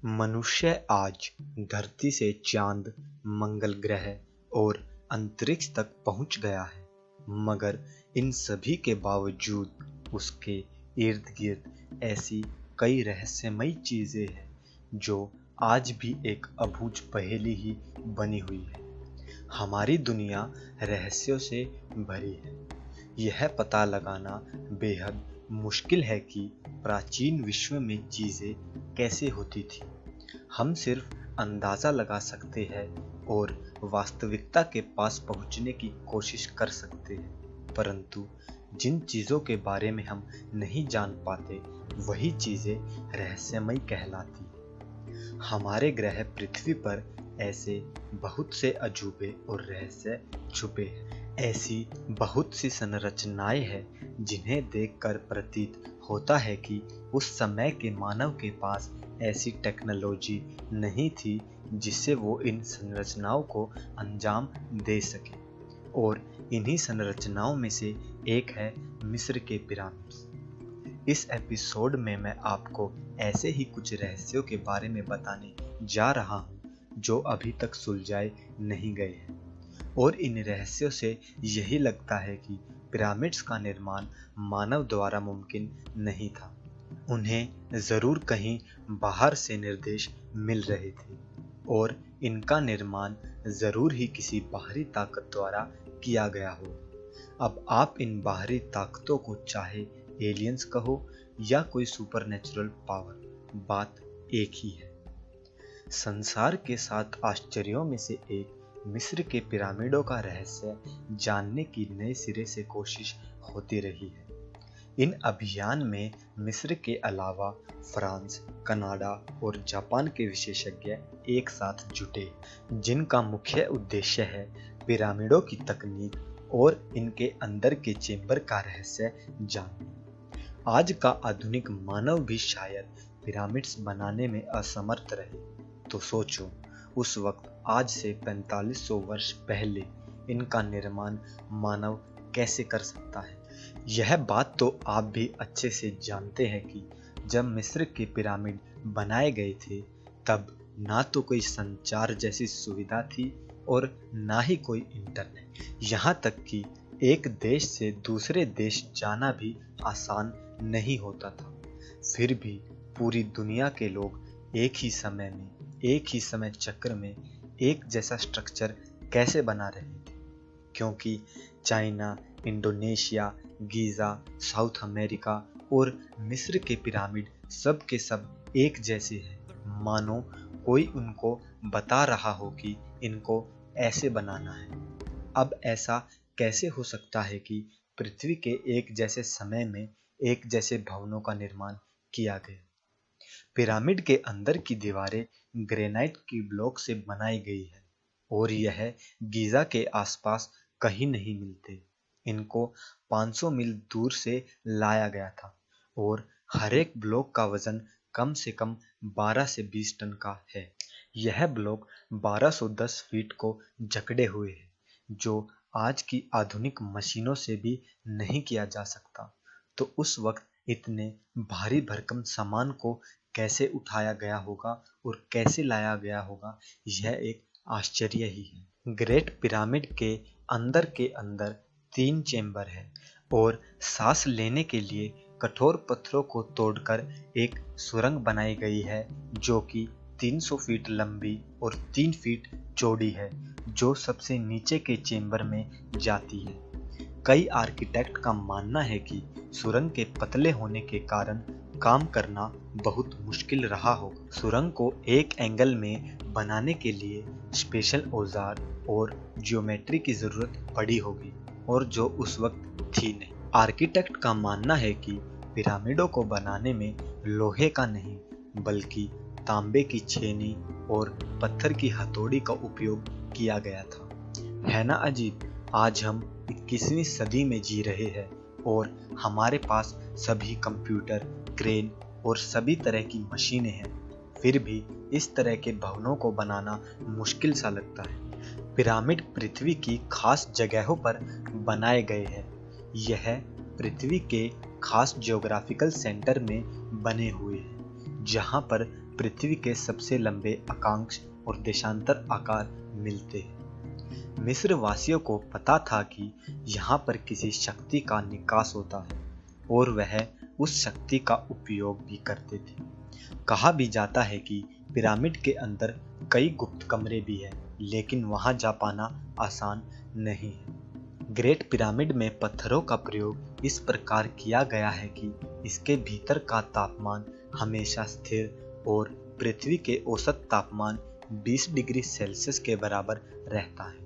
मनुष्य आज धरती से चांद, मंगल ग्रह और अंतरिक्ष तक पहुंच गया है, मगर इन सभी के बावजूद उसके इर्द गिर्द ऐसी कई रहस्यमयी चीजें हैं जो आज भी एक अबूझ पहेली ही बनी हुई है। हमारी दुनिया रहस्यों से भरी है। यह पता लगाना बेहद मुश्किल है कि प्राचीन विश्व में चीजें कैसे होती थी। हम सिर्फ अंदाजा लगा सकते हैं और वास्तविकता के पास पहुंचने की कोशिश कर सकते हैं, परंतु जिन चीजों के बारे में हम नहीं जान पाते वही चीजें रहस्यमयी कहलाती हैं। हमारे ग्रह पृथ्वी पर ऐसे बहुत से अजूबे और रहस्य छुपे हैं। ऐसी बहुत सी संरचनाएं हैं जिन्हें देखकर प्रतीत होता है कि उस समय के मानव के पास ऐसी टेक्नोलॉजी नहीं थी जिससे वो इन संरचनाओं को अंजाम दे सके। और इन्हीं संरचनाओं में से एक है मिस्र के पिरामिड्स। इस एपिसोड में मैं आपको ऐसे ही कुछ रहस्यों के बारे में बताने जा रहा हूँ जो अभी तक सुलझाए नहीं गए हैं, और इन रहस्यों से यही लगता है कि पिरामिड्स का निर्माण मानव द्वारा मुमकिन नहीं था। उन्हें जरूर कहीं बाहर से निर्देश मिल रहे थे और इनका निर्माण जरूर ही किसी बाहरी ताकत द्वारा किया गया हो। अब आप इन बाहरी ताकतों को चाहे एलियंस कहो या कोई सुपरनेचुरल पावर, बात एक ही है। संसार के 7 आश्चर्यों में से एक मिस्र के पिरामिडों का रहस्य जानने की नए सिरे से कोशिश होती रही है। इन अभियान में मिस्र के अलावा फ्रांस, कनाडा और जापान के विशेषज्ञ एक साथ जुटे, जिनका मुख्य उद्देश्य है पिरामिडों की तकनीक और इनके अंदर के चेंबर का रहस्य जानना। आज का आधुनिक मानव भी शायद पिरामिड्स बनाने में असमर्थ रहे, तो सोचो उस वक्त आज से 4500 वर्ष पहले इनका निर्माण मानव कैसे कर सकता है। यह बात तो आप भी अच्छे से जानते हैं कि जब मिस्र के पिरामिड बनाए गए थे तब ना तो कोई संचार जैसी सुविधा थी और ना ही कोई इंटरनेट। यहाँ तक कि एक देश से दूसरे देश जाना भी आसान नहीं होता था। फिर भी पूरी दुनिया के लोग एक ही समय चक्र में एक जैसा स्ट्रक्चर कैसे बना रहे थे, क्योंकि China, Indonesia, Giza, south America और मिस्र के पिरामिड सब के सब एक जैसे हैं, मानो कोई उनको बता रहा हो कि इनको ऐसे बनाना है। अब ऐसा कैसे हो सकता है कि पृथ्वी के एक जैसे समय में एक जैसे भवनों का निर्माण किया गया? पिरामिड के अंदर की दीवारें ग्रेनाइट की ब्लॉक से बनाई गई है और यह गीजा के आसपास कहीं नहीं मिलते। इनको 500 मील दूर से लाया गया था और हर एक ब्लॉक का वजन कम से कम 12 से 20 टन का है। यह ब्लॉक 1210 फीट को जकड़े हुए है, जो आज की आधुनिक मशीनों से भी नहीं किया जा सकता। तो उस वक्त इतने भारी भरकम सामान को कैसे उठाया गया होगा और कैसे लाया गया होगा, यह एक आश्चर्य ही है। ग्रेट पिरामिड के अंदर 3 चेंबर है और सांस लेने के लिए कठोर पत्थरों को तोड़कर एक सुरंग बनाई गई है जो कि 300 फीट लंबी और 3 फीट चौड़ी है, जो सबसे नीचे के चेंबर में जाती है। कई आर्किटेक्ट का मानना है कि सुरंग के पतले होने के कारण काम करना बहुत मुश्किल रहा होगा। सुरंग को एक एंगल में बनाने के लिए स्पेशल औजार और ज्योमेट्री की जरूरत पड़ी होगी, और जो उस वक्त थी नहीं। आर्किटेक्ट का मानना है कि पिरामिडों को बनाने में लोहे का नहीं बल्कि तांबे की छेनी और पत्थर की हथौड़ी का उपयोग किया गया था। है ना अजीब? आज हम 21वीं सदी में जी रहे हैं और हमारे पास सभी कंप्यूटर, क्रेन और सभी तरह की मशीनें हैं, फिर भी इस तरह के भवनों को बनाना मुश्किल सा लगता है। पिरामिड पृथ्वी की खास जगहों पर बनाए गए हैं। यह पृथ्वी के खास ज्योग्राफिकल सेंटर में बने हुए हैं, जहां पर पृथ्वी के सबसे लंबे अक्षांश और देशांतर आकार मिलते हैं। मिस्र वासियों को पता था कि यहाँ पर किसी शक्ति का निकास होता है और वह उस शक्ति का उपयोग भी करते थे। कहा भी जाता है कि पिरामिड के अंदर कई गुप्त कमरे भी हैं, लेकिन वहां जा पाना आसान नहीं है। ग्रेट पिरामिड में पत्थरों का प्रयोग इस प्रकार किया गया है कि इसके भीतर का तापमान हमेशा स्थिर और पृथ्वी के औसत तापमान 20 डिग्री सेल्सियस के बराबर रहता है।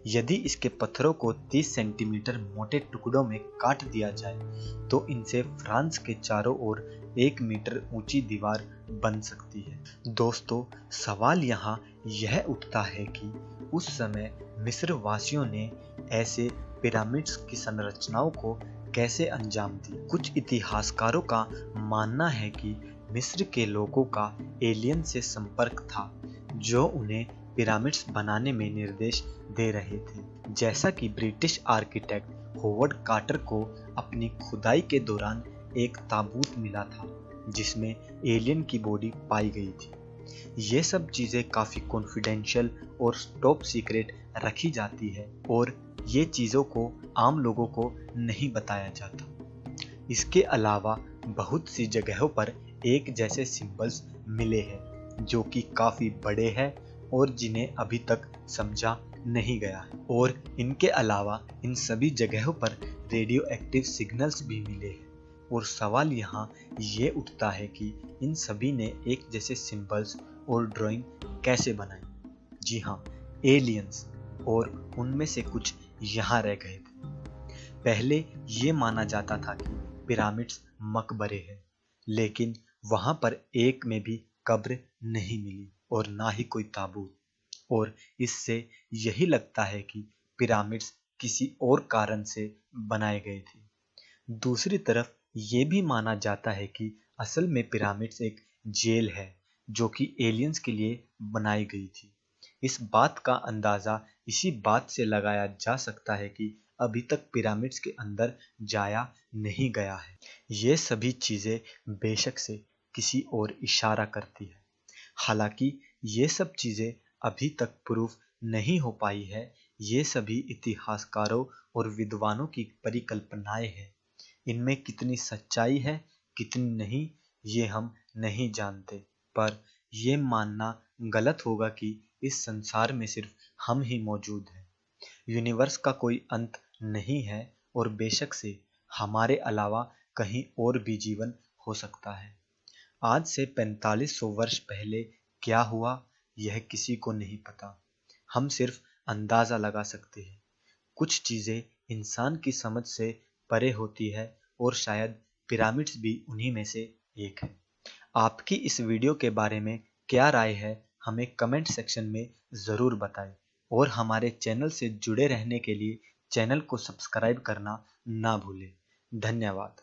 यदि इसके पत्थरों को 30 सेंटीमीटर मोटे टुकड़ों में काट दिया जाए तो इनसे फ्रांस के चारों ओर 1 मीटर ऊंची दीवार बन सकती है। दोस्तों, सवाल यहाँ यह उठता है कि उस समय मिस्र वासियों ने ऐसे पिरामिड्स की संरचनाओं को कैसे अंजाम दिया। कुछ इतिहासकारों का मानना है कि मिस्र के लोगों का एलियन से संपर्क था जो उन्हें पिरामिड्स बनाने में निर्देश दे रहे थे। जैसा कि ब्रिटिश आर्किटेक्ट होवर्ड कार्टर को अपनी खुदाई के दौरान एक ताबूत मिला था जिसमें एलियन की बॉडी पाई गई थी। ये सब चीज़ें काफ़ी कॉन्फिडेंशियल और टॉप सीक्रेट रखी जाती है और ये चीज़ों को आम लोगों को नहीं बताया जाता। इसके अलावा बहुत सी जगहों पर एक जैसे सिंबल्स मिले हैं जो कि काफ़ी बड़े हैं और जिन्हें अभी तक समझा नहीं गया है। और इनके अलावा इन सभी जगहों पर रेडियो एक्टिव सिग्नल्स भी मिले हैं। और सवाल यहाँ ये उठता है कि इन सभी ने एक जैसे सिंबल्स और ड्राइंग कैसे बनाई। जी हाँ, एलियंस, और उनमें से कुछ यहाँ रह गए थे। पहले ये माना जाता था कि पिरामिड्स मकबरे हैं, लेकिन वहाँ पर एक में भी कब्र नहीं मिली और ना ही कोई ताबूत, और इससे यही लगता है कि पिरामिड्स किसी और कारण से बनाए गए थे। दूसरी तरफ ये भी माना जाता है कि असल में पिरामिड्स एक जेल है जो कि एलियंस के लिए बनाई गई थी। इस बात का अंदाज़ा इसी बात से लगाया जा सकता है कि अभी तक पिरामिड्स के अंदर जाया नहीं गया है। ये सभी चीज़ें बेशक से किसी और इशारा करती है। हालांकि ये सब चीज़ें अभी तक प्रूफ नहीं हो पाई है। ये सभी इतिहासकारों और विद्वानों की परिकल्पनाएं हैं। इनमें कितनी सच्चाई है कितनी नहीं ये हम नहीं जानते, पर यह मानना गलत होगा कि इस संसार में सिर्फ हम ही मौजूद हैं। यूनिवर्स का कोई अंत नहीं है और बेशक से हमारे अलावा कहीं और भी जीवन हो सकता है। आज से 4500 वर्ष पहले क्या हुआ यह किसी को नहीं पता। हम सिर्फ अंदाज़ा लगा सकते हैं। कुछ चीज़ें इंसान की समझ से परे होती है और शायद पिरामिड्स भी उन्हीं में से एक है। आपकी इस वीडियो के बारे में क्या राय है हमें कमेंट सेक्शन में ज़रूर बताएं और हमारे चैनल से जुड़े रहने के लिए चैनल को सब्सक्राइब करना ना भूलें। धन्यवाद।